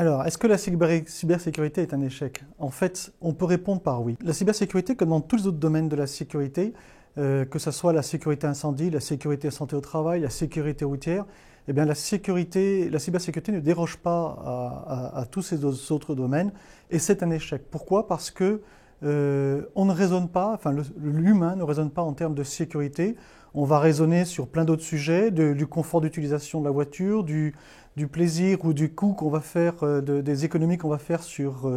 Alors, est-ce que la cybersécurité est un échec? En fait, on peut répondre par oui. La cybersécurité, comme dans tous les autres domaines de la sécurité, que ce soit la sécurité incendie, la sécurité santé au travail, la sécurité routière, eh bien la cybersécurité ne déroge pas à tous ces autres domaines et c'est un échec. Pourquoi? Parce que on ne raisonne pas, enfin l'humain ne raisonne pas en termes de sécurité. On va raisonner sur plein d'autres sujets, du confort d'utilisation de la voiture, du plaisir ou du coût qu'on va faire, des économies qu'on va faire sur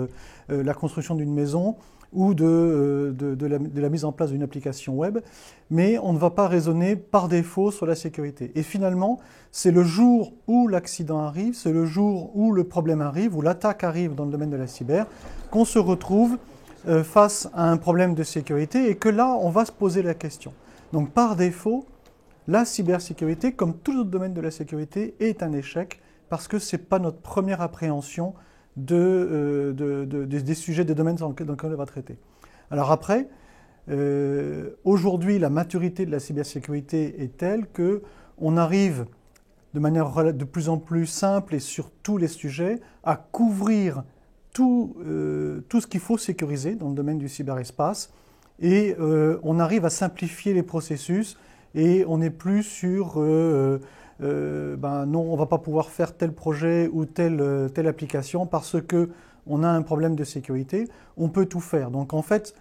la construction d'une maison ou de la mise en place d'une application web, mais on ne va pas raisonner par défaut sur la sécurité. Et finalement, c'est le jour où l'accident arrive, c'est le jour où le problème arrive, où l'attaque arrive dans le domaine de la cyber, qu'on se retrouve face à un problème de sécurité et que là, on va se poser la question. Donc par défaut, la cybersécurité, comme tous les autres domaines de la sécurité, est un échec parce que ce n'est pas notre première appréhension des sujets, des domaines dans lesquels on va traiter. Alors après, aujourd'hui, la maturité de la cybersécurité est telle qu'on arrive de manière de plus en plus simple et sur tous les sujets à couvrir tout ce qu'il faut sécuriser dans le domaine du cyberespace et on arrive à simplifier les processus et on n'est plus sur non, on ne va pas pouvoir faire tel projet ou telle application parce qu'on a un problème de sécurité. On peut tout faire. Donc en fait,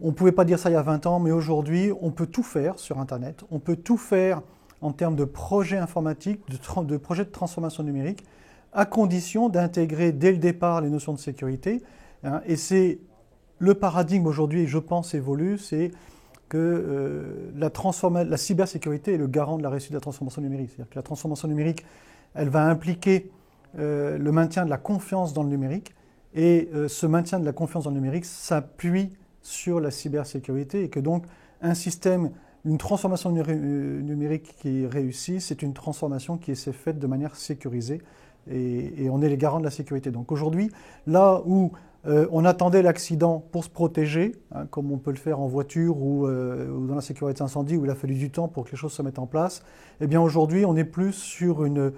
on ne pouvait pas dire ça il y a 20 ans, mais aujourd'hui, on peut tout faire sur Internet. On peut tout faire en termes de projets informatiques, de projets de transformation numérique, à condition d'intégrer dès le départ les notions de sécurité. Et c'est le paradigme aujourd'hui, je pense, évolue, c'est que la cybersécurité est le garant de la réussite de la transformation numérique. C'est-à-dire que la transformation numérique, elle va impliquer le maintien de la confiance dans le numérique, et ce maintien de la confiance dans le numérique s'appuie sur la cybersécurité, et que donc une transformation numérique qui réussit, c'est une transformation qui s'est faite de manière sécurisée, et on est les garants de la sécurité. Donc aujourd'hui, là où on attendait l'accident pour se protéger, comme on peut le faire en voiture ou dans la sécurité incendie, où il a fallu du temps pour que les choses se mettent en place. Eh bien aujourd'hui, on est plus sur une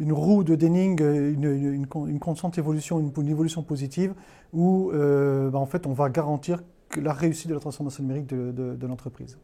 roue de Denning, une constante évolution, une évolution positive, où en fait on va garantir la réussite de la transformation numérique de l'entreprise.